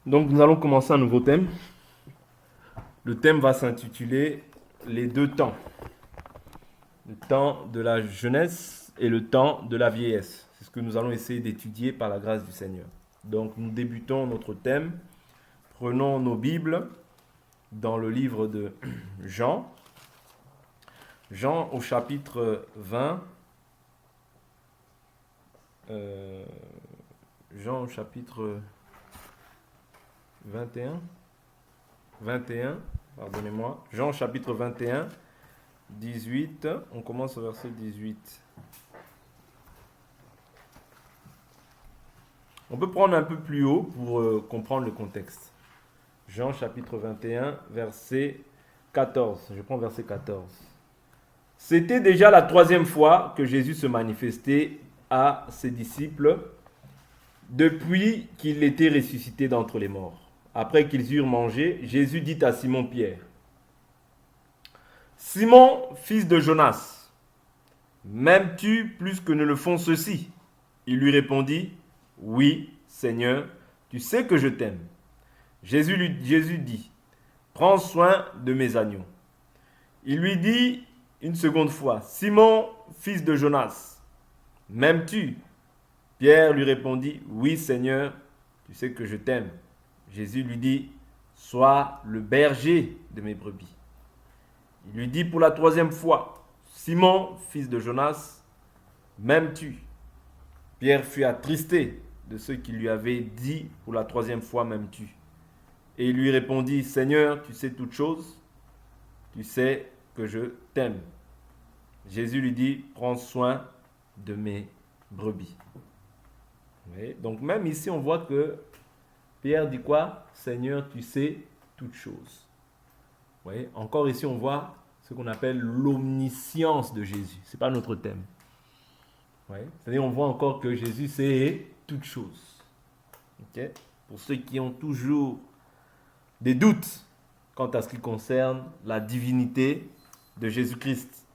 Donc nous allons commencer un nouveau thème. Le thème va s'intituler les deux temps. Le temps de la jeunesse et le temps de la vieillesse. C'est ce que nous allons essayer d'étudier par la grâce du Seigneur. Donc nous débutons notre thème. Prenons nos Bibles dans le livre de Jean. Jean au chapitre 20. Jean au chapitre 21. 21, pardonnez-moi. Jean chapitre 21, 18. On commence au verset 18. On peut prendre un peu plus haut pour comprendre le contexte. Jean chapitre 21, verset 14. Je prends verset 14. C'était déjà la troisième fois que Jésus se manifestait à ses disciples depuis qu'il était ressuscité d'entre les morts. Après qu'ils eurent mangé, Jésus dit à Simon-Pierre: Simon, fils de Jonas, m'aimes-tu plus que ne le font ceux-ci? Il lui répondit: Oui, Seigneur, tu sais que je t'aime. Jésus dit: Prends soin de mes agneaux. Il lui dit une seconde fois: Simon, fils de Jonas, m'aimes-tu? Pierre lui répondit: Oui, Seigneur, tu sais que je t'aime. Jésus lui dit: Sois le berger de mes brebis. Il lui dit pour la troisième fois: Simon, fils de Jonas, m'aimes-tu? Pierre fut attristé de ce qu'il lui avait dit pour la troisième fois: M'aimes-tu? Et il lui répondit: Seigneur, tu sais toutes choses, tu sais que je t'aime. Jésus lui dit: Prends soin de mes brebis. Oui, donc même ici, on voit que Pierre dit quoi? Seigneur, tu sais toutes choses. Oui, encore ici, on voit ce qu'on appelle l'omniscience de Jésus. Ce n'est pas notre thème. Oui, c'est-à-dire, on voit encore que Jésus sait toutes choses. Okay? Pour ceux qui ont toujours des doutes quant à ce qui concerne la divinité de Jésus-Christ.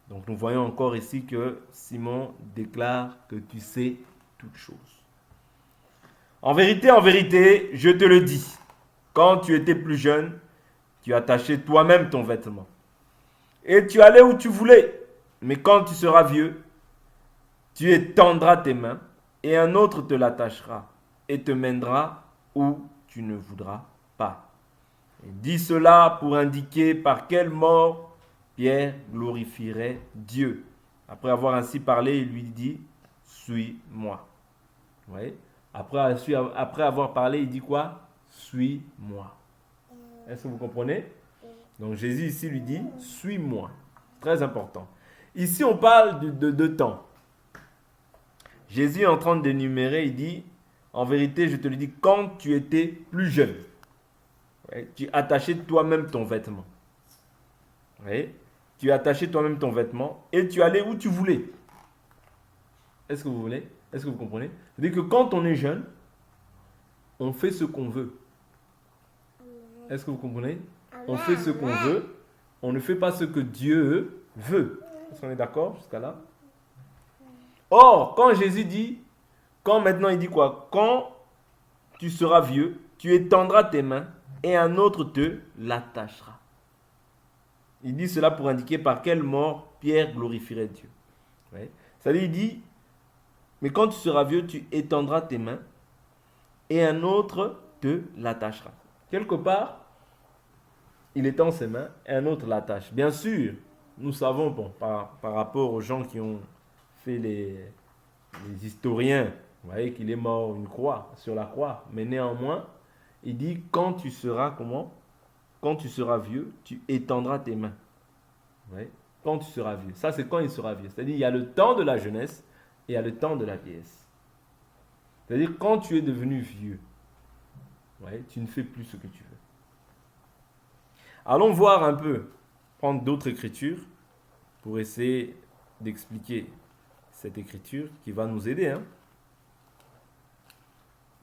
Donc, nous voyons encore ici que Simon déclare que tu sais toutes choses. En vérité, je te le dis, quand tu étais plus jeune, tu attachais toi-même ton vêtement. Et tu allais où tu voulais. Mais quand tu seras vieux, tu étendras tes mains et un autre te l'attachera et te mènera où tu ne voudras pas. Et dit cela pour indiquer par quelle mort Pierre glorifierait Dieu. Après avoir ainsi parlé, il lui dit: Suis-moi. Vous voyez? Après avoir parlé, il dit quoi? Suis-moi. Est-ce que vous comprenez? Donc Jésus ici lui dit: Suis-moi. Très important. Ici, on parle de temps. Jésus est en train d'énumérer, il dit: En vérité, je te le dis, quand tu étais plus jeune, ouais, tu attachais toi-même ton vêtement. Ouais, tu attachais toi-même ton vêtement et tu allais où tu voulais. Est-ce que vous voulez? Est-ce que vous comprenez? C'est-à-dire que quand on est jeune, on fait ce qu'on veut. Est-ce que vous comprenez? On fait ce qu'on veut. On ne fait pas ce que Dieu veut. Est-ce qu'on est d'accord jusqu'à là? Or, quand Jésus dit, quand maintenant il dit quoi? Quand tu seras vieux, tu étendras tes mains et un autre te l'attachera. Il dit cela pour indiquer par quelle mort Pierre glorifierait Dieu. Ouais. C'est-à-dire, il dit, mais quand tu seras vieux, tu étendras tes mains et un autre te l'attachera. Quelque part, il étend ses mains et un autre l'attache. Bien sûr, nous savons, bon, par rapport aux gens qui ont fait les historiens, vous voyez qu'il est mort sur la croix. Mais néanmoins, il dit, quand tu seras comment? Quand tu seras vieux, tu étendras tes mains. Vous voyez? Quand tu seras vieux. Ça, c'est quand il sera vieux. C'est-à-dire, il y a le temps de la jeunesse et il y a le temps de la vieillesse. C'est-à-dire, quand tu es devenu vieux, vous voyez, tu ne fais plus ce que tu veux. Allons voir un peu, prendre d'autres écritures pour essayer d'expliquer cette écriture qui va nous aider.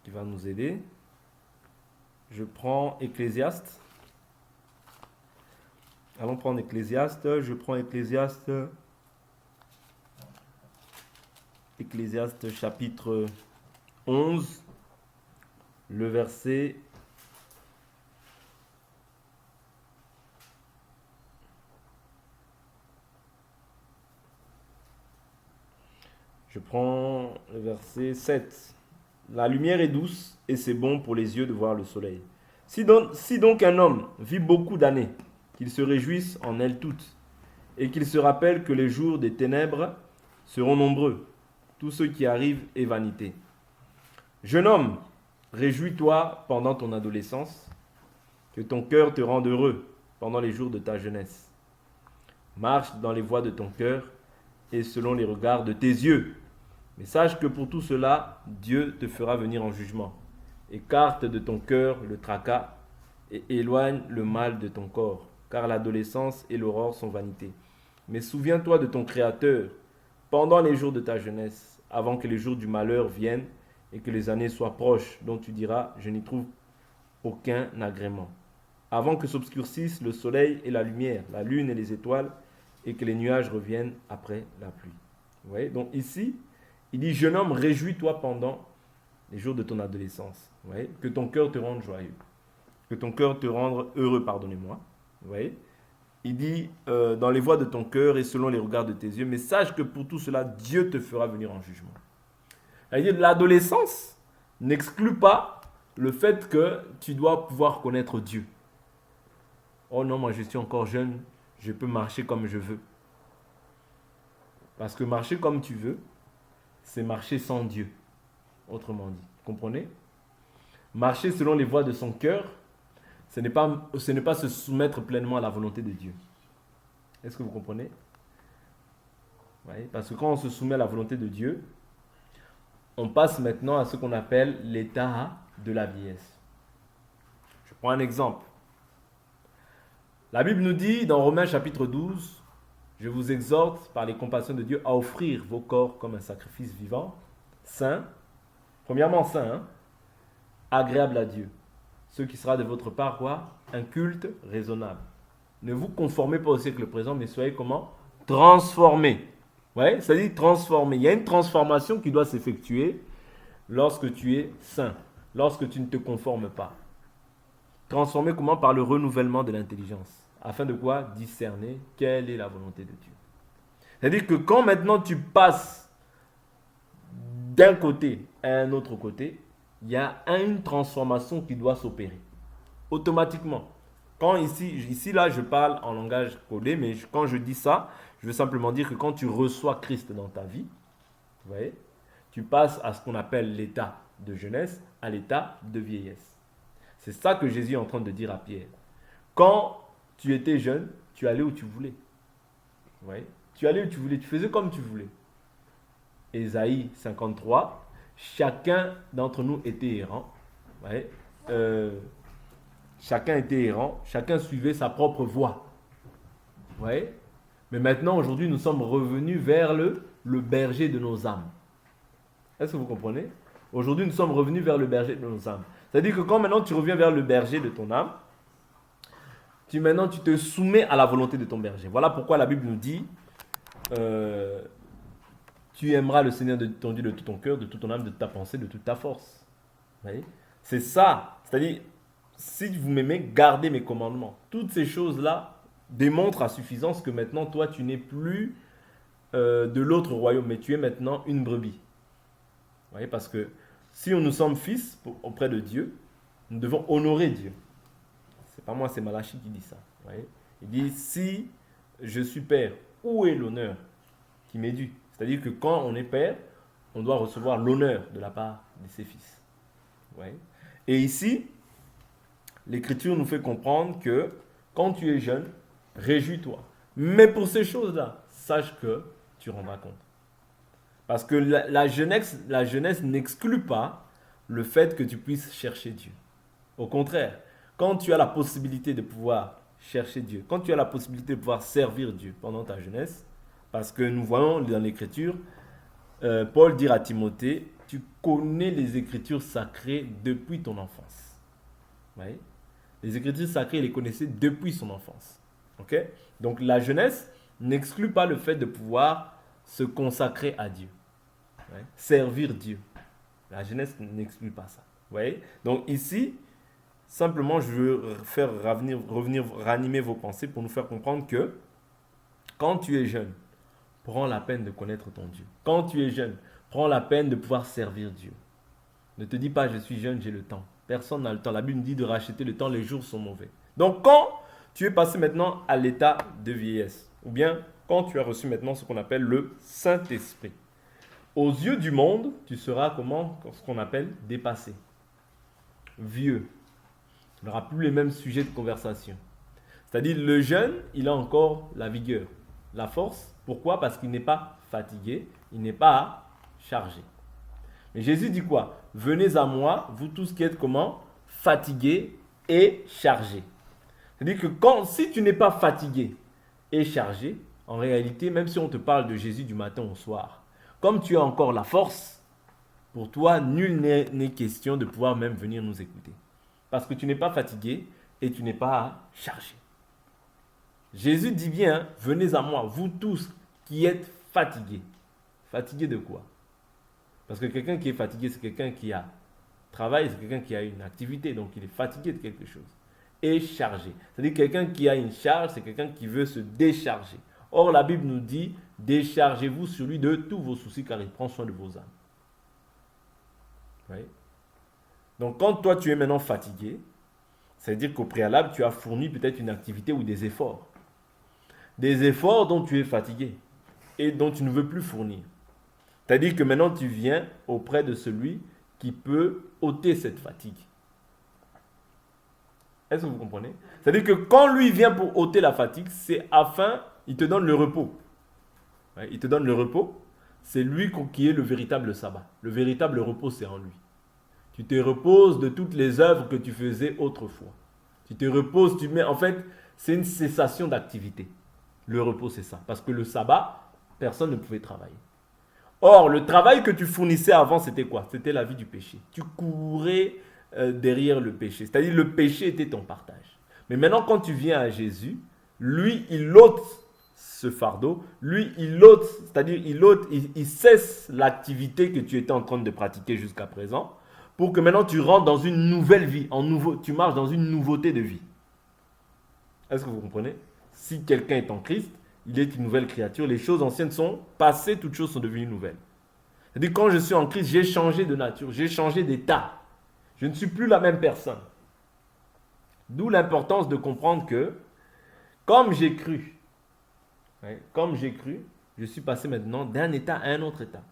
Qui va nous aider. Je prends Ecclésiaste. Allons prendre Ecclésiaste. Je prends Ecclésiaste. Ecclésiaste chapitre 11. le verset... Je prends le verset 7. La lumière est douce et c'est bon pour les yeux de voir le soleil. Si donc un homme vit beaucoup d'années, qu'il se réjouisse en elles toutes, et qu'il se rappelle que les jours des ténèbres seront nombreux. Tout ce qui arrive est vanité. Jeune homme, réjouis-toi pendant ton adolescence, que ton cœur te rende heureux pendant les jours de ta jeunesse. Marche dans les voies de ton cœur et selon les regards de tes yeux. Mais sache que pour tout cela, Dieu te fera venir en jugement. Écarte de ton cœur le tracas et éloigne le mal de ton corps, car l'adolescence et l'aurore sont vanité. Mais souviens-toi de ton Créateur pendant les jours de ta jeunesse, avant que les jours du malheur viennent et que les années soient proches, dont tu diras, je n'y trouve aucun agrément. Avant que s'obscurcissent le soleil et la lumière, la lune et les étoiles, et que les nuages reviennent après la pluie. Vous voyez? Donc ici, il dit, jeune homme, réjouis-toi pendant les jours de ton adolescence. Vous voyez? Que ton cœur te rende joyeux. Que ton cœur te rende heureux, pardonnez-moi. Vous voyez? Il dit, dans les voies de ton cœur et selon les regards de tes yeux, mais sache que pour tout cela, Dieu te fera venir en jugement. C'est-à-dire, l'adolescence n'exclut pas le fait que tu dois pouvoir connaître Dieu. Oh non, moi je suis encore jeune, je peux marcher comme je veux. Parce que marcher comme tu veux, c'est marcher sans Dieu, autrement dit. Vous comprenez? Marcher selon les voies de son cœur, ce n'est pas se soumettre pleinement à la volonté de Dieu. Est-ce que vous comprenez? Oui, parce que quand on se soumet à la volonté de Dieu, on passe maintenant à ce qu'on appelle l'état de la vieillesse. Je prends un exemple. La Bible nous dit dans Romains chapitre 12, je vous exhorte par les compassions de Dieu à offrir vos corps comme un sacrifice vivant, saint, premièrement saint, agréable à Dieu. Ce qui sera de votre part quoi? Un culte raisonnable. Ne vous conformez pas au siècle présent, mais soyez comment? Transformés. Ouais, ça dit transformé. Il y a une transformation qui doit s'effectuer lorsque tu es saint, lorsque tu ne te conformes pas. Transformé comment? Par le renouvellement de l'intelligence. Afin de quoi? Discerner quelle est la volonté de Dieu. C'est-à-dire que quand maintenant tu passes d'un côté à un autre côté, il y a une transformation qui doit s'opérer. Automatiquement. Quand ici là, je parle en langage codé, mais quand je dis ça, je veux simplement dire que quand tu reçois Christ dans ta vie, vous voyez, tu passes à ce qu'on appelle l'état de jeunesse à l'état de vieillesse. C'est ça que Jésus est en train de dire à Pierre. Quand tu étais jeune, tu allais où tu voulais. Vous voyez, tu allais où tu voulais, tu faisais comme tu voulais. Ésaïe 53, chacun d'entre nous était errant. Vous voyez, chacun était errant, chacun suivait sa propre voie. Vous voyez? Mais maintenant, aujourd'hui, nous sommes revenus vers le berger de nos âmes. Est-ce que vous comprenez? Aujourd'hui, nous sommes revenus vers le berger de nos âmes. C'est-à-dire que quand maintenant tu reviens vers le berger de ton âme, maintenant tu te soumets à la volonté de ton berger. Voilà pourquoi la Bible nous dit tu aimeras le Seigneur de ton Dieu de tout ton cœur, de toute ton âme, de toute ta pensée, de toute ta force. Vous voyez? C'est ça. C'est-à-dire, si vous m'aimez, gardez mes commandements. Toutes ces choses-là démontrent à suffisance que maintenant, toi, tu n'es plus de l'autre royaume, mais tu es maintenant une brebis. Vous voyez? Parce que si nous sommes fils auprès de Dieu, nous devons honorer Dieu. C'est pas moi, c'est Malachie qui dit ça. Vous voyez? Il dit, si je suis père, où est l'honneur qui m'est dû? C'est-à-dire que quand on est père, on doit recevoir l'honneur de la part de ses fils. Vous voyez? Et ici, l'Écriture nous fait comprendre que quand tu es jeune, réjouis-toi. Mais pour ces choses-là, sache que tu rendras compte. Parce que la jeunesse n'exclut pas le fait que tu puisses chercher Dieu. Au contraire, quand tu as la possibilité de pouvoir chercher Dieu, quand tu as la possibilité de pouvoir servir Dieu pendant ta jeunesse, parce que nous voyons dans l'Écriture, Paul dire à Timothée, tu connais les Écritures sacrées depuis ton enfance. Vous voyez? Les Écritures sacrées, il les connaissait depuis son enfance. Okay? Donc la jeunesse n'exclut pas le fait de pouvoir se consacrer à Dieu. Ouais? Servir Dieu. La jeunesse n'exclut pas ça. voyez? Donc ici, simplement, je veux revenir ranimer vos pensées pour nous faire comprendre que quand tu es jeune, prends la peine de connaître ton Dieu. Quand tu es jeune, prends la peine de pouvoir servir Dieu. Ne te dis pas, je suis jeune, j'ai le temps. Personne n'a le temps. La Bible nous dit de racheter le temps, les jours sont mauvais. Donc quand tu es passé maintenant à l'état de vieillesse, ou bien quand tu as reçu maintenant ce qu'on appelle le Saint-Esprit, aux yeux du monde, tu seras comment? Ce qu'on appelle dépassé, vieux. Il n'aura plus les mêmes sujets de conversation. C'est-à-dire le jeune, il a encore la vigueur, la force. Pourquoi? Parce qu'il n'est pas fatigué, il n'est pas chargé. Mais Jésus dit quoi? Venez à moi, vous tous qui êtes comment? Fatigués et chargés. C'est-à-dire que si tu n'es pas fatigué et chargé, en réalité, même si on te parle de Jésus du matin au soir, comme tu as encore la force, pour toi, nul n'est question de pouvoir même venir nous écouter. Parce que tu n'es pas fatigué et tu n'es pas chargé. Jésus dit bien, venez à moi, vous tous qui êtes fatigués. Fatigués de quoi? Parce que quelqu'un qui est fatigué, c'est quelqu'un qui a travail, c'est quelqu'un qui a une activité, donc il est fatigué de quelque chose. Et chargé. C'est-à-dire quelqu'un qui a une charge, c'est quelqu'un qui veut se décharger. Or, la Bible nous dit, déchargez-vous sur lui de tous vos soucis car il prend soin de vos âmes. Oui. Donc, quand toi tu es maintenant fatigué, ça veut dire qu'au préalable, tu as fourni peut-être une activité ou des efforts. Des efforts dont tu es fatigué et dont tu ne veux plus fournir. C'est-à-dire que maintenant tu viens auprès de celui qui peut ôter cette fatigue. Est-ce que vous comprenez? C'est-à-dire que quand lui vient pour ôter la fatigue, c'est afin, il te donne le repos. Ouais, il te donne le repos. C'est lui qui est le véritable sabbat. Le véritable repos, c'est en lui. Tu te reposes de toutes les œuvres que tu faisais autrefois. Tu te reposes, tu mets... En fait, c'est une cessation d'activité. Le repos, c'est ça. Parce que le sabbat, personne ne pouvait travailler. Or, le travail que tu fournissais avant, c'était quoi? C'était la vie du péché. Tu courais derrière le péché. C'est-à-dire, le péché était ton partage. Mais maintenant, quand tu viens à Jésus, lui, il ôte ce fardeau. Lui, il ôte, c'est-à-dire, il cesse l'activité que tu étais en train de pratiquer jusqu'à présent pour que maintenant tu rentres dans une nouvelle vie. Tu marches dans une nouveauté de vie. Est-ce que vous comprenez? Si quelqu'un est en Christ, il est une nouvelle créature. Les choses anciennes sont passées, toutes choses sont devenues nouvelles. C'est-à-dire quand je suis en Christ, j'ai changé de nature, j'ai changé d'état. Je ne suis plus la même personne. D'où l'importance de comprendre que, comme j'ai cru, je suis passé maintenant d'un état à un autre état.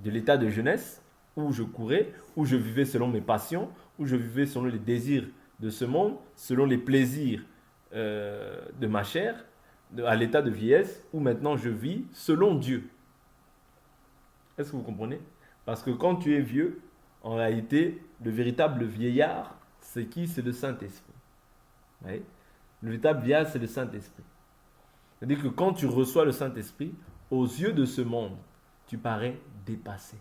De l'état de jeunesse, où je courais, où je vivais selon mes passions, où je vivais selon les désirs de ce monde, selon les plaisirs de ma chair, à l'état de vieillesse, où maintenant je vis selon Dieu. Est-ce que vous comprenez? Parce que quand tu es vieux, en réalité, le véritable vieillard, c'est qui? C'est le Saint-Esprit. Oui? Le véritable vieillard, c'est le Saint-Esprit. C'est-à-dire que quand tu reçois le Saint-Esprit, aux yeux de ce monde, tu parais dépassé.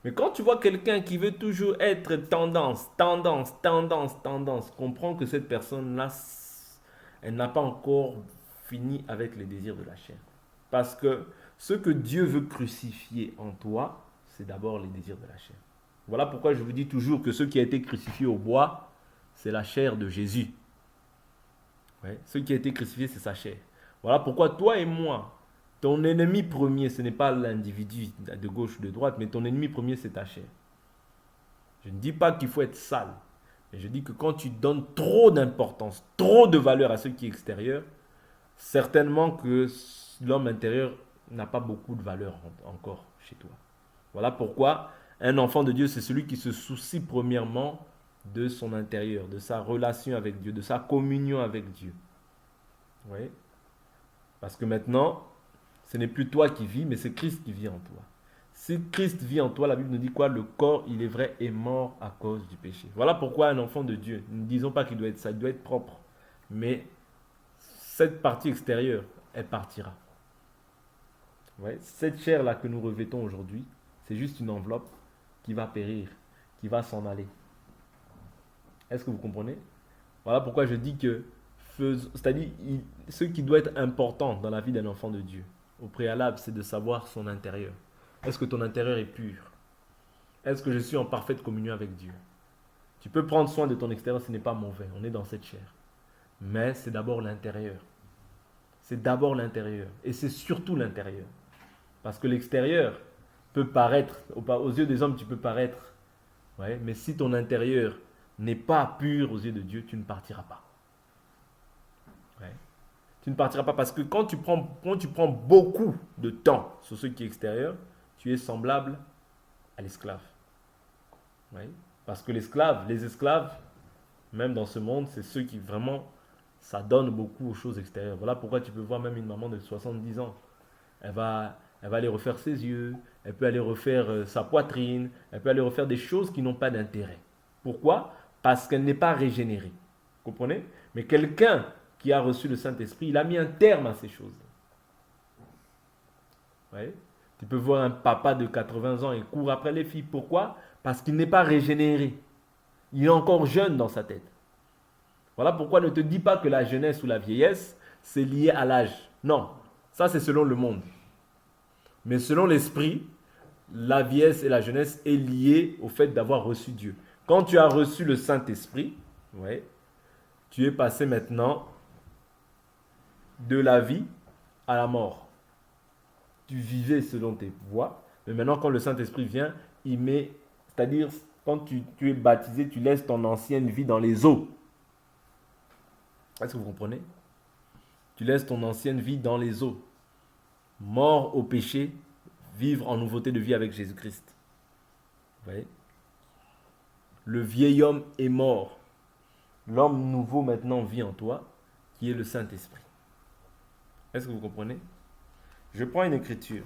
Mais quand tu vois quelqu'un qui veut toujours être tendance, comprends que cette personne-là, elle n'a pas encore fini avec les désirs de la chair. Parce que ce que Dieu veut crucifier en toi, c'est d'abord les désirs de la chair. Voilà pourquoi je vous dis toujours que ce qui a été crucifié au bois, c'est la chair de Jésus. Ouais, ce qui a été crucifié, c'est sa chair. Voilà pourquoi toi et moi, ton ennemi premier, ce n'est pas l'individu de gauche ou de droite, mais ton ennemi premier, c'est ta chair. Je ne dis pas qu'il faut être sale, mais je dis que quand tu donnes trop d'importance, trop de valeur à ce qui est extérieur, certainement que l'homme intérieur n'a pas beaucoup de valeur encore chez toi. Voilà pourquoi un enfant de Dieu, c'est celui qui se soucie premièrement de son intérieur, de sa relation avec Dieu, de sa communion avec Dieu. Oui. Parce que maintenant, ce n'est plus toi qui vis, mais c'est Christ qui vit en toi. Si Christ vit en toi, la Bible nous dit quoi? Le corps, il est vrai, est mort à cause du péché. Voilà pourquoi un enfant de Dieu, ne disons pas qu'il doit être ça, il doit être propre. Mais cette partie extérieure, elle partira. Ouais, cette chair-là que nous revêtons aujourd'hui, c'est juste une enveloppe qui va périr, qui va s'en aller. Est-ce que vous comprenez? Voilà pourquoi je dis que, c'est-à-dire, ce qui doit être important dans la vie d'un enfant de Dieu, au préalable, c'est de savoir son intérieur. Est-ce que ton intérieur est pur? Est-ce que je suis en parfaite communion avec Dieu? Tu peux prendre soin de ton extérieur, ce n'est pas mauvais, on est dans cette chair. Mais c'est d'abord l'intérieur. C'est d'abord l'intérieur. Et c'est surtout l'intérieur. Parce que l'extérieur peut paraître, aux yeux des hommes, tu peux paraître. Ouais, mais si ton intérieur n'est pas pur aux yeux de Dieu, tu ne partiras pas. Ouais. Tu ne partiras pas parce que quand tu prends beaucoup de temps sur ce qui est extérieur, tu es semblable à l'esclave. Ouais. Parce que les esclaves, même dans ce monde, c'est ceux qui vraiment, ça donne beaucoup aux choses extérieures. Voilà pourquoi tu peux voir même une maman de 70 ans. Elle va aller refaire ses yeux, elle peut aller refaire sa poitrine, elle peut aller refaire des choses qui n'ont pas d'intérêt. Pourquoi? Parce qu'elle n'est pas régénérée. Vous comprenez? Mais quelqu'un qui a reçu le Saint-Esprit, il a mis un terme à ces choses. Ouais. Tu peux voir un papa de 80 ans et court après les filles. Pourquoi? Parce qu'il n'est pas régénéré. Il est encore jeune dans sa tête. Voilà pourquoi ne te dis pas que la jeunesse ou la vieillesse, c'est lié à l'âge. Non, ça c'est selon le monde. Mais selon l'esprit, la vieillesse et la jeunesse est liée au fait d'avoir reçu Dieu. Quand tu as reçu le Saint-Esprit, ouais, tu es passé maintenant de la vie à la mort. Tu vivais selon tes voies, mais maintenant quand le Saint-Esprit vient, il met, c'est-à-dire quand tu es baptisé, tu laisses ton ancienne vie dans les eaux. Est-ce que vous comprenez? Tu laisses ton ancienne vie dans les eaux. Mort au péché, vivre en nouveauté de vie avec Jésus-Christ. Vous voyez? Le vieil homme est mort. L'homme nouveau maintenant vit en toi, qui est le Saint-Esprit. Est-ce que vous comprenez? Je prends une écriture.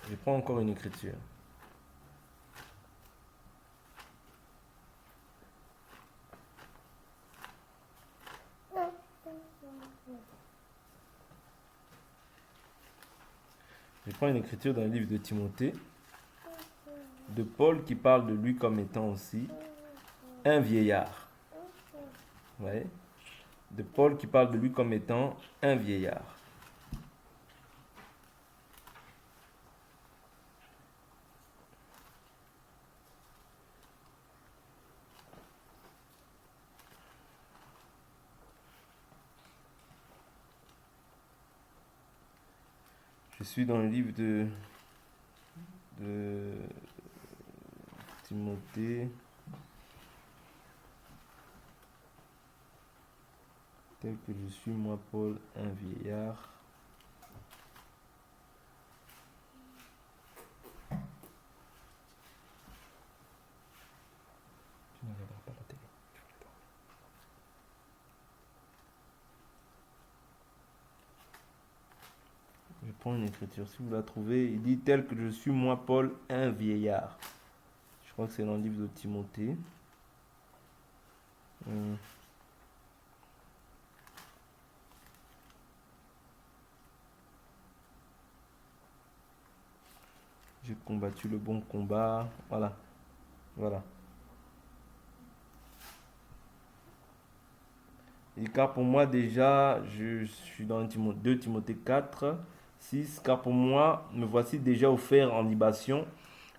Je prends encore une écriture. Je prends une écriture dans le livre de Timothée, de Paul qui parle de lui comme étant aussi un vieillard. Vous voyez? De Paul qui parle de lui comme étant un vieillard. Je suis dans le livre de Timothée, tel que je suis moi Paul, un vieillard. Tu ne regarderas pas la télé. Je prends une écriture, si vous la trouvez, il dit tel que je suis moi Paul, un vieillard. Je crois que c'est dans le livre de Timothée. J'ai combattu le bon combat. Voilà. Voilà. Et car pour moi déjà, je suis dans 2 Timothée 4, 6. Car pour moi, me voici déjà offert en libation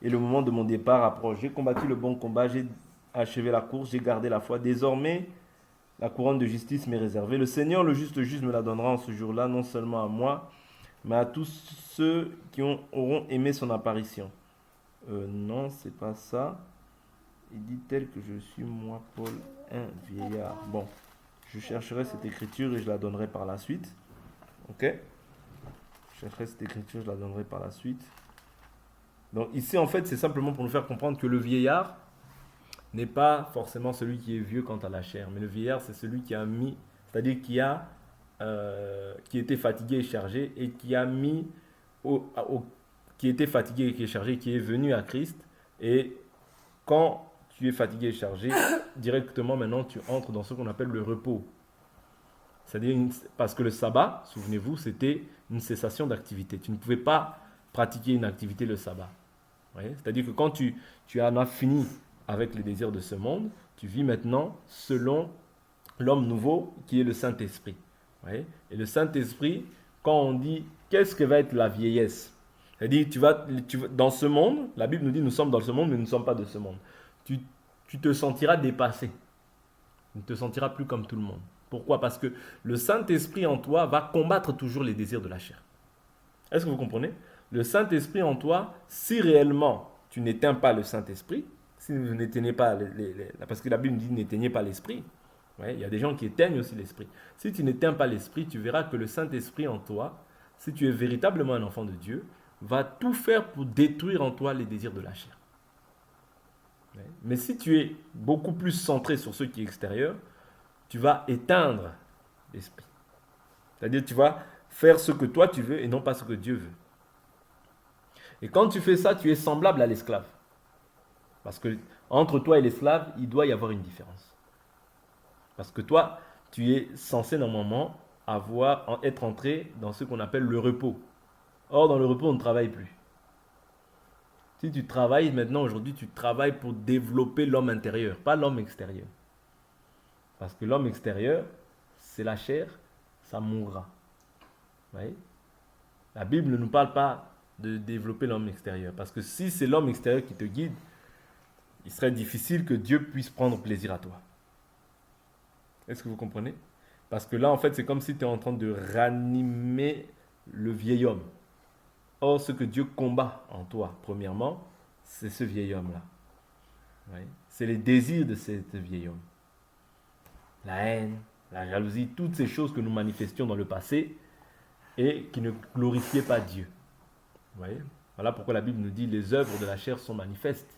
et le moment de mon départ approche. J'ai combattu le bon combat, j'ai achevé la course, j'ai gardé la foi. Désormais, la couronne de justice m'est réservée. Le Seigneur, le juste juge, me la donnera en ce jour-là, non seulement à moi, mais à tous ceux qui auront aimé son apparition. Non, c'est pas ça. Il dit tel que je suis moi, Paul, un vieillard. Bon, je chercherai cette écriture et je la donnerai par la suite. Ok? Je chercherai cette écriture, je la donnerai par la suite. Donc ici, en fait, c'est simplement pour nous faire comprendre que le vieillard n'est pas forcément celui qui est vieux quant à la chair, mais le vieillard, c'est celui qui a mis, c'est-à-dire qui était fatigué et chargé et qui a mis qui était fatigué et qui est chargé, qui est venu à Christ. Et quand tu es fatigué et chargé, directement maintenant tu entres dans ce qu'on appelle le repos. C'est-à-dire parce que le sabbat, souvenez-vous, c'était une cessation d'activité. Tu ne pouvais pas pratiquer une activité le sabbat. C'est-à-dire que quand tu en as fini avec les désirs de ce monde, tu vis maintenant selon l'homme nouveau qui est le Saint-Esprit. Et le Saint-Esprit, quand on dit qu'est-ce que va être la vieillesse? C'est-à-dire, dans ce monde, la Bible nous dit nous sommes dans ce monde, mais nous ne sommes pas de ce monde. Tu, tu te sentiras dépassé. Tu ne te sentiras plus comme tout le monde. Pourquoi? Parce que le Saint-Esprit en toi va combattre toujours les désirs de la chair. Est-ce que vous comprenez? Le Saint-Esprit en toi, si réellement tu n'éteins pas le Saint-Esprit, si vous n'éteignez pas, parce que la Bible dit n'éteignez pas l'Esprit. Ouais, il y a des gens qui éteignent aussi l'Esprit. Si tu n'éteins pas l'Esprit, tu verras que le Saint-Esprit en toi, si tu es véritablement un enfant de Dieu, va tout faire pour détruire en toi les désirs de la chair. Ouais. Mais si tu es beaucoup plus centré sur ce qui est extérieur, tu vas éteindre l'Esprit. C'est-à-dire tu vas faire ce que toi tu veux et non pas ce que Dieu veut. Et quand tu fais ça, tu es semblable à l'esclave. Parce que entre toi et l'esclave, il doit y avoir une différence. Parce que toi, tu es censé normalement être entré dans ce qu'on appelle le repos. Or, dans le repos, on ne travaille plus. Si tu travailles maintenant, aujourd'hui, tu travailles pour développer l'homme intérieur, pas l'homme extérieur. Parce que l'homme extérieur, c'est la chair, ça mourra. Vous voyez? La Bible ne nous parle pas de développer l'homme extérieur. Parce que si c'est l'homme extérieur qui te guide, il serait difficile que Dieu puisse prendre plaisir à toi. Est-ce que vous comprenez? Parce que là, en fait, c'est comme si tu es en train de ranimer le vieil homme. Or, ce que Dieu combat en toi, premièrement, c'est ce vieil homme-là. Oui. C'est les désirs de ce vieil homme. La haine, la jalousie, toutes ces choses que nous manifestions dans le passé et qui ne glorifiaient pas Dieu. Vous voyez? Voilà pourquoi la Bible nous dit les œuvres de la chair sont manifestes.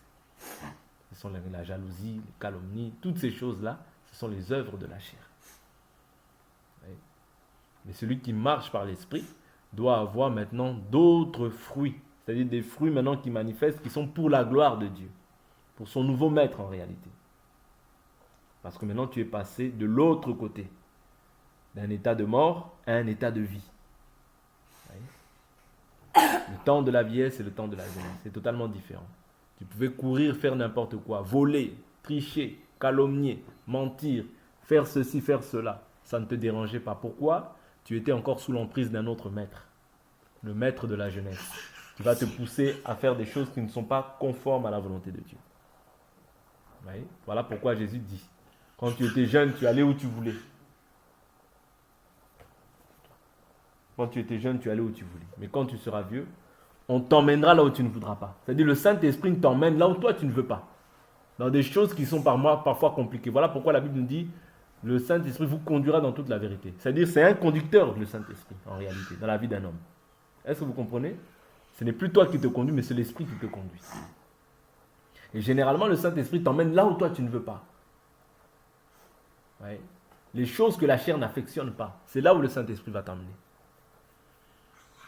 Ce sont la jalousie, les calomnies, toutes ces choses-là, ce sont les œuvres de la chair. Oui. Mais celui qui marche par l'esprit doit avoir maintenant d'autres fruits, c'est-à-dire des fruits maintenant qui manifestent, qui sont pour la gloire de Dieu, pour son nouveau maître en réalité. Parce que maintenant tu es passé de l'autre côté, d'un état de mort à un état de vie. Le temps de la vieillesse et le temps de la jeunesse, c'est totalement différent. Tu pouvais courir, faire n'importe quoi, voler, tricher, calomnier, mentir, faire ceci, faire cela. Ça ne te dérangeait pas. Pourquoi? Tu étais encore sous l'emprise d'un autre maître, le maître de la jeunesse, qui va te pousser à faire des choses qui ne sont pas conformes à la volonté de Dieu. Oui. Voilà pourquoi Jésus dit, quand tu étais jeune, tu allais où tu voulais. Quand tu étais jeune, tu allais où tu voulais. Mais quand tu seras vieux, on t'emmènera là où tu ne voudras pas. C'est-à-dire le Saint-Esprit t'emmène là où toi tu ne veux pas. Dans des choses qui sont parfois compliquées. Voilà pourquoi la Bible nous dit, le Saint-Esprit vous conduira dans toute la vérité. C'est-à-dire c'est un conducteur, le Saint-Esprit, en réalité, dans la vie d'un homme. Est-ce que vous comprenez? Ce n'est plus toi qui te conduis, mais c'est l'Esprit qui te conduit. Et généralement, le Saint-Esprit t'emmène là où toi tu ne veux pas. Ouais. Les choses que la chair n'affectionne pas, c'est là où le Saint-Esprit va t'emmener.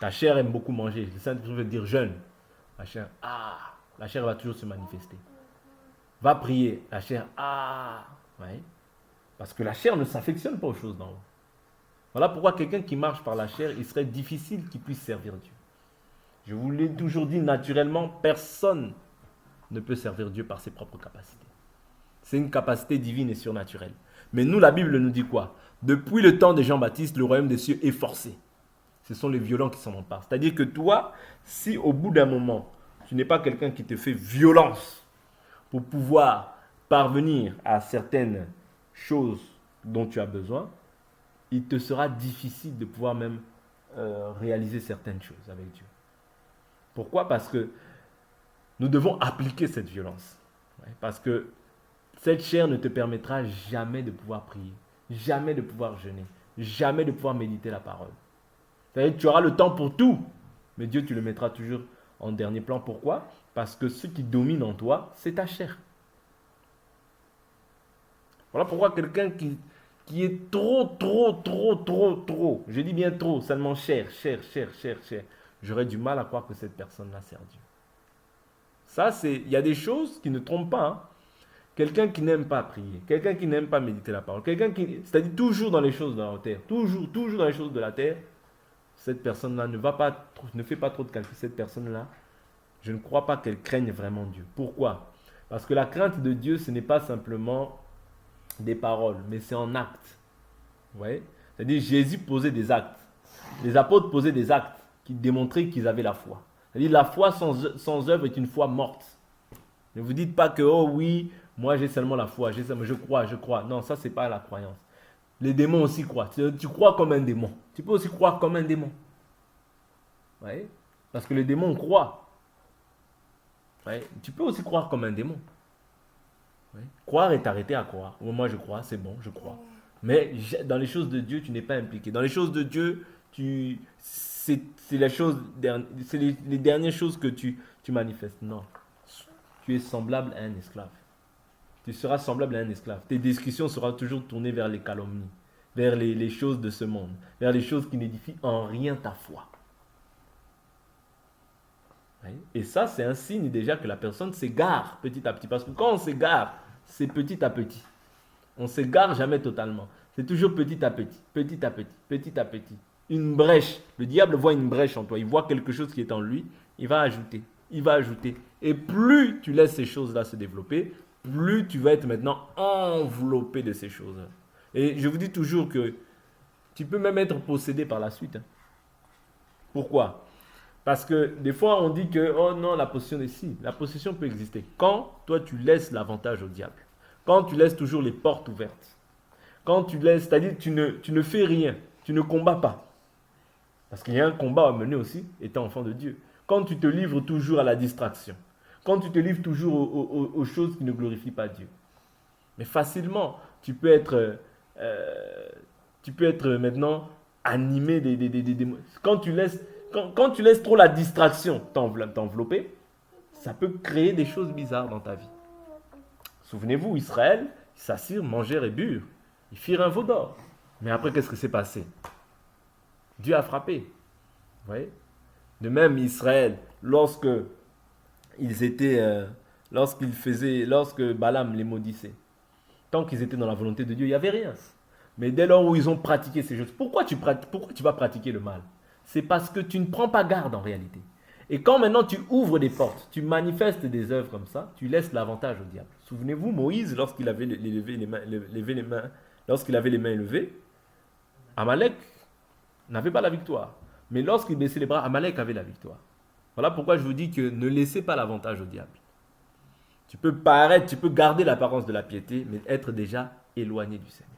Ta chair aime beaucoup manger. Le Saint-Esprit veut dire jeûne. La chair va toujours se manifester. Va prier. La chair, ouais. Parce que la chair ne s'affectionne pas aux choses d'en haut. Voilà pourquoi quelqu'un qui marche par la chair, il serait difficile qu'il puisse servir Dieu. Je vous l'ai toujours dit, naturellement, personne ne peut servir Dieu par ses propres capacités. C'est une capacité divine et surnaturelle. Mais nous, la Bible nous dit quoi? Depuis le temps de Jean-Baptiste, le royaume des cieux est forcé. Ce sont les violents qui s'en emparent. C'est-à-dire que toi, si au bout d'un moment, tu n'es pas quelqu'un qui te fait violence pour pouvoir parvenir à certaines choses dont tu as besoin, il te sera difficile de pouvoir même réaliser certaines choses avec Dieu. Pourquoi? Parce que nous devons appliquer cette violence. Parce que cette chair ne te permettra jamais de pouvoir prier, jamais de pouvoir jeûner, jamais de pouvoir méditer la parole. C'est-à-dire que tu auras le temps pour tout, mais Dieu, tu le mettras toujours en dernier plan. Pourquoi? Parce que ce qui domine en toi, c'est ta chair. Voilà pourquoi quelqu'un qui est trop, je dis bien trop, seulement chair, j'aurais du mal à croire que cette personne-là sert Dieu. Ça, il y a des choses qui ne trompent pas. Hein. Quelqu'un qui n'aime pas prier, quelqu'un qui n'aime pas méditer la parole, c'est-à-dire toujours dans les choses de la terre, toujours dans les choses de la terre, cette personne-là ne fait pas trop de calcul. Cette personne-là, je ne crois pas qu'elle craigne vraiment Dieu. Pourquoi? Parce que la crainte de Dieu, ce n'est pas simplement des paroles, mais c'est en actes. Vous voyez? C'est-à-dire Jésus posait des actes. Les apôtres posaient des actes. qui démontraient qu'ils avaient la foi. C'est-à-dire la foi sans œuvre est une foi morte. Ne vous dites pas que, oh oui, moi j'ai seulement la foi, je crois. Non, ça c'est pas la croyance. Les démons aussi croient. Tu crois comme un démon. Tu peux aussi croire comme un démon. Ouais. Parce que les démons croient. Ouais. Tu peux aussi croire comme un démon. Ouais. Croire est arrêter à croire. Moi je crois, c'est bon, je crois. Mais dans les choses de Dieu, tu n'es pas impliqué. Dans les choses de Dieu, c'est les dernières choses que tu manifestes. Non. Tu es semblable à un esclave. Tu seras semblable à un esclave. Tes discussions seront toujours tournées vers les calomnies, vers les choses de ce monde, vers les choses qui n'édifient en rien ta foi. Et ça, c'est un signe déjà que la personne s'égare petit à petit. Parce que quand on s'égare, c'est petit à petit. On ne s'égare jamais totalement. C'est toujours petit à petit, petit à petit, petit à petit. Une brèche. Le diable voit une brèche en toi. Il voit quelque chose qui est en lui. Il va ajouter. Il va ajouter. Et plus tu laisses ces choses-là se développer, plus tu vas être maintenant enveloppé de ces choses. Et je vous dis toujours que tu peux même être possédé par la suite. Pourquoi? Parce que des fois on dit que oh non, la possession est si. La possession peut exister. Quand toi tu laisses l'avantage au diable. Quand tu laisses toujours les portes ouvertes. Quand tu laisses, c'est-à-dire tu ne fais rien. Tu ne combats pas. Parce qu'il y a un combat à mener aussi, étant enfant de Dieu. Quand tu te livres toujours à la distraction. Quand tu te livres toujours aux choses qui ne glorifient pas Dieu. Mais facilement, tu peux être maintenant animé des quand tu laisses trop la distraction t'envelopper, ça peut créer des choses bizarres dans ta vie. Souvenez-vous, Israël, ils s'assirent, mangèrent et burent. Ils firent un veau d'or. Mais après, qu'est-ce qui s'est passé? Dieu a frappé. Vous voyez? De même, Israël, lorsque Balaam les maudissait, tant qu'ils étaient dans la volonté de Dieu, il n'y avait rien. Mais dès lors où ils ont pratiqué ces choses, pourquoi tu vas pratiquer le mal? C'est parce que tu ne prends pas garde en réalité. Et quand maintenant tu ouvres des portes, tu manifestes des œuvres comme ça, tu laisses l'avantage au diable. Souvenez-vous, Moïse, lorsqu'il avait les mains élevées, Amalek n'avait pas la victoire. Mais lorsqu'il baissait les bras, Amalek avait la victoire. Voilà pourquoi je vous dis que ne laissez pas l'avantage au diable. Tu peux garder l'apparence de la piété, mais être déjà éloigné du Seigneur.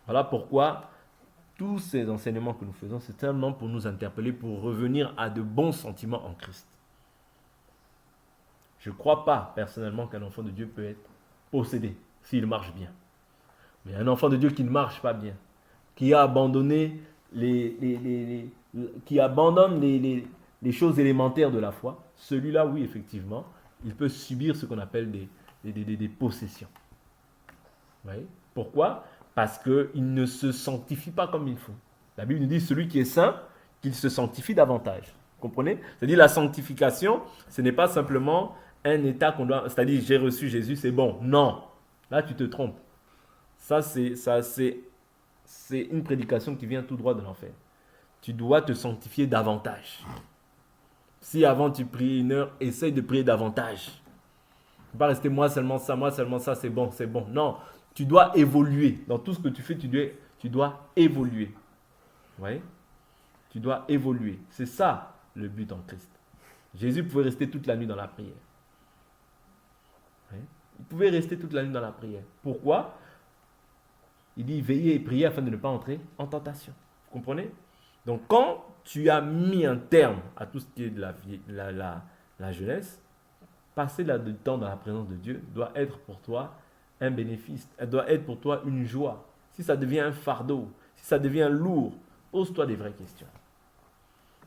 Voilà pourquoi tous ces enseignements que nous faisons, c'est tellement pour nous interpeller, pour revenir à de bons sentiments en Christ. Je ne crois pas personnellement qu'un enfant de Dieu peut être possédé s'il marche bien. Mais un enfant de Dieu qui ne marche pas bien, qui a abandonné qui abandonne les choses élémentaires de la foi, celui-là, oui, effectivement, il peut subir ce qu'on appelle des possessions. Vous voyez? Pourquoi? Parce qu'il ne se sanctifie pas comme il faut. La Bible nous dit, celui qui est saint, qu'il se sanctifie davantage. Vous comprenez? C'est-à-dire la sanctification, ce n'est pas simplement un état qu'on doit... C'est-à-dire, j'ai reçu Jésus, c'est bon. Non. Là, tu te trompes. Ça, c'est une prédication qui vient tout droit de l'enfer. Tu dois te sanctifier davantage. Si avant tu priais 1 heure, essaye de prier davantage. Ne faut pas rester moi seulement ça, c'est bon, c'est bon. Non, tu dois évoluer. Dans tout ce que tu fais, tu dois évoluer. Vous voyez? Tu dois évoluer. C'est ça le but en Christ. Jésus pouvait rester toute la nuit dans la prière. Il pouvait rester toute la nuit dans la prière. Pourquoi? Il dit veillez et priez afin de ne pas entrer en tentation. Vous comprenez? Donc quand tu as mis un terme à tout ce qui est de la jeunesse, passer du temps dans la présence de Dieu doit être pour toi un bénéfice. Elle doit être pour toi une joie. Si ça devient un fardeau, si ça devient lourd, pose-toi des vraies questions.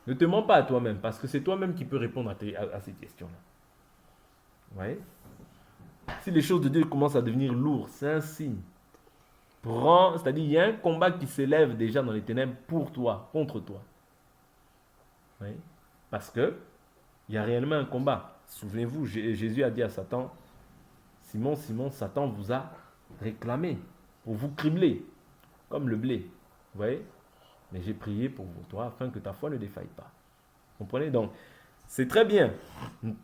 Ne te mens pas à toi-même, parce que c'est toi-même qui peux répondre à ces questions-là. Vous voyez? Si les choses de Dieu commencent à devenir lourdes, c'est un signe. C'est-à-dire il y a un combat qui s'élève déjà dans les ténèbres pour toi, contre toi. Oui. Parce que il y a réellement un combat. Souvenez-vous, Jésus a dit à Satan, Simon, Simon, Satan vous a réclamé pour vous cribler, comme le blé. Vous voyez? Mais j'ai prié pour toi afin que ta foi ne défaille pas. Vous comprenez? Donc, c'est très bien.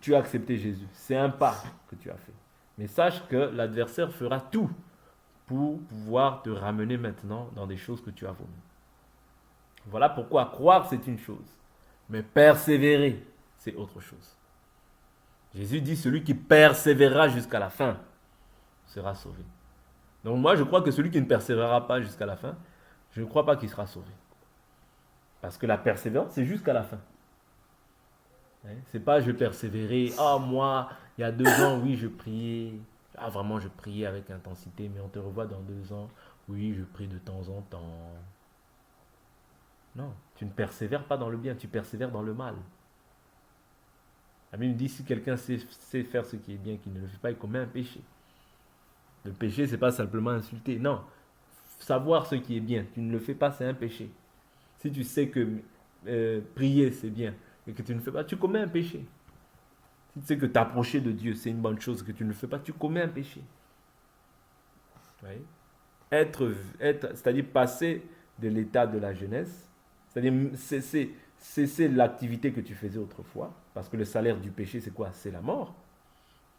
Tu as accepté Jésus. C'est un pas que tu as fait. Mais sache que l'adversaire fera tout pour pouvoir te ramener maintenant dans des choses que tu as vomies. Voilà pourquoi croire, c'est une chose. Mais persévérer, c'est autre chose. Jésus dit, celui qui persévérera jusqu'à la fin sera sauvé. Donc moi, je crois que celui qui ne persévérera pas jusqu'à la fin, je ne crois pas qu'il sera sauvé. Parce que la persévérance, c'est jusqu'à la fin. C'est pas je persévérer. Ah, moi, il y a 2 ans, oui, je priais. Ah, vraiment, je priais avec intensité, mais on te revoit dans 2 ans. Oui, je prie de temps en temps. Non, tu ne persévères pas dans le bien, tu persévères dans le mal. La Bible dit si quelqu'un sait faire ce qui est bien, qu'il ne le fait pas, il commet un péché. Le péché, c'est pas simplement insulter. Non, savoir ce qui est bien, tu ne le fais pas, c'est un péché. Si tu sais que prier, c'est bien, et que tu ne le fais pas, tu commets un péché. Si tu sais que t'approcher de Dieu, c'est une bonne chose, que tu ne le fais pas, tu commets un péché. Oui. C'est-à-dire passer de l'état de la jeunesse, c'est-à-dire cesser l'activité que tu faisais autrefois, parce que le salaire du péché, c'est quoi? C'est la mort.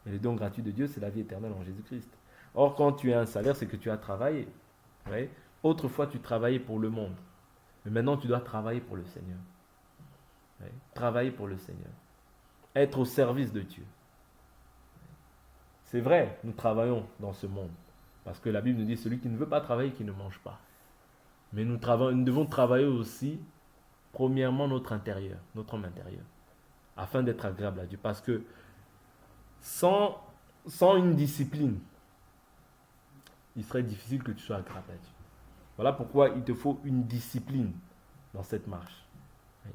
Et le don gratuit de Dieu, c'est la vie éternelle en Jésus-Christ. Or, quand tu as un salaire, c'est que tu as travaillé. Oui. Autrefois, tu travaillais pour le monde. Mais maintenant, tu dois travailler pour le Seigneur. Oui. Travailler pour le Seigneur. Être au service de Dieu. C'est vrai, nous travaillons dans ce monde. Parce que la Bible nous dit, celui qui ne veut pas travailler, qui ne mange pas. Mais nous devons travailler aussi, premièrement, notre intérieur, notre homme intérieur, afin d'être agréable à Dieu. Parce que sans une discipline, il serait difficile que tu sois agréable à Dieu. Voilà pourquoi il te faut une discipline dans cette marche.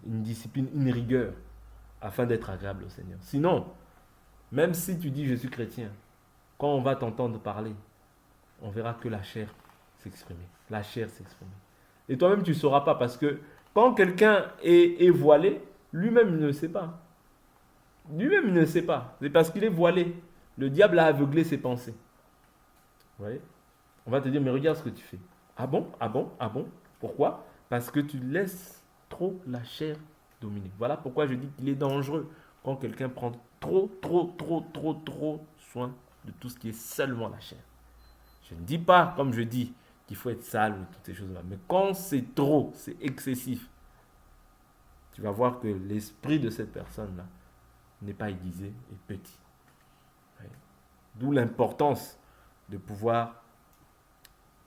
Une discipline, une rigueur, afin d'être agréable au Seigneur. Sinon, même si tu dis je suis chrétien, quand on va t'entendre parler, on verra que la chair s'exprimer. La chair s'exprimer. Et toi-même, tu ne sauras pas parce que quand quelqu'un est voilé, lui-même, il ne le sait pas. Lui-même, il ne le sait pas. C'est parce qu'il est voilé. Le diable a aveuglé ses pensées. Vous voyez? On va te dire, mais regarde ce que tu fais. Ah bon? Ah bon? Ah bon? Pourquoi? Parce que tu laisses trop la chair dominer. Voilà pourquoi je dis qu'il est dangereux quand quelqu'un prend trop soin de tout ce qui est seulement la chair. Je ne dis pas, comme je dis, qu'il faut être sale ou toutes ces choses-là. Mais quand c'est trop, c'est excessif, tu vas voir que l'esprit de cette personne-là n'est pas aiguisé et petit. Ouais. D'où l'importance de pouvoir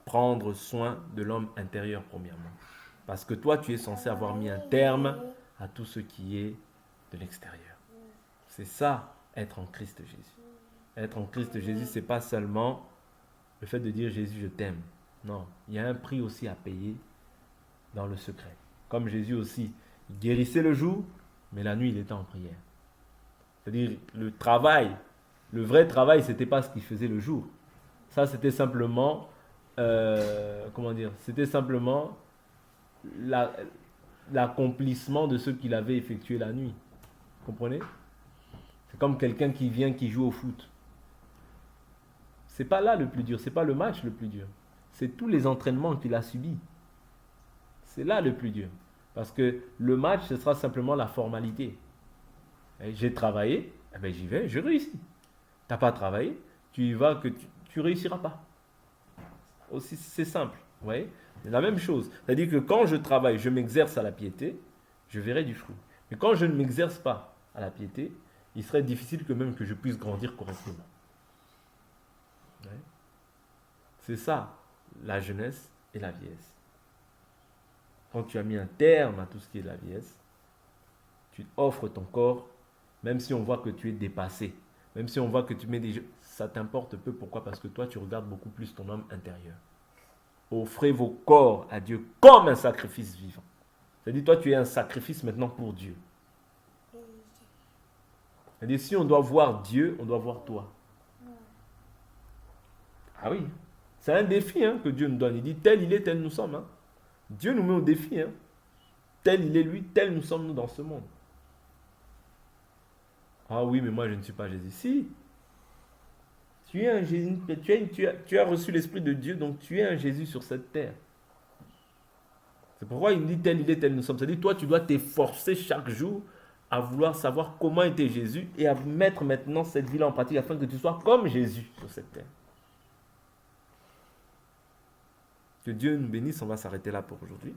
prendre soin de l'homme intérieur premièrement. Parce que toi, tu es censé avoir mis un terme à tout ce qui est de l'extérieur. C'est ça, être en Christ Jésus. Être en Christ Jésus, c'est pas seulement le fait de dire Jésus, je t'aime. Non, il y a un prix aussi à payer dans le secret. Comme Jésus aussi, il guérissait le jour, mais la nuit, il était en prière. C'est-à-dire, le travail, le vrai travail, c'était pas ce qu'il faisait le jour. Ça, c'était simplement, c'était simplement l'accomplissement de ce qu'il avait effectué la nuit. Vous comprenez? C'est comme quelqu'un qui vient, qui joue au foot. C'est pas là le plus dur, c'est pas le match le plus dur. C'est tous les entraînements qu'il a subis. C'est là le plus dur. Parce que le match, ce sera simplement la formalité. J'ai travaillé, eh ben j'y vais, je réussis. Tu n'as pas travaillé, tu y vas que tu réussiras pas. Aussi, c'est simple. Vous voyez? C'est la même chose. C'est-à-dire que quand je travaille, je m'exerce à la piété, je verrai du fruit. Mais quand je ne m'exerce pas à la piété, il serait difficile que même que je puisse grandir correctement. C'est ça, la jeunesse et la vieillesse. Quand tu as mis un terme à tout ce qui est de la vieillesse, tu offres ton corps, même si on voit que tu es dépassé, même si on voit que tu mets des jeux, ça t'importe peu. Pourquoi? Parce que toi, tu regardes beaucoup plus ton homme intérieur. Offrez vos corps à Dieu comme un sacrifice vivant. C'est-à-dire, toi, tu es un sacrifice maintenant pour Dieu. C'est-à-dire, si on doit voir Dieu, on doit voir toi. Ah oui, c'est un défi que Dieu nous donne. Il dit, tel il est, tel nous sommes. Dieu nous met au défi. Tel il est lui, tel nous sommes nous dans ce monde. Ah oui, mais moi je ne suis pas Jésus. Si, tu es un Jésus, tu as reçu l'Esprit de Dieu, donc tu es un Jésus sur cette terre. C'est pourquoi il dit tel il est, tel nous sommes. C'est-à-dire, toi, tu dois t'efforcer chaque jour à vouloir savoir comment était Jésus et à mettre maintenant cette vie-là en pratique afin que tu sois comme Jésus sur cette terre. Que Dieu nous bénisse, on va s'arrêter là pour aujourd'hui.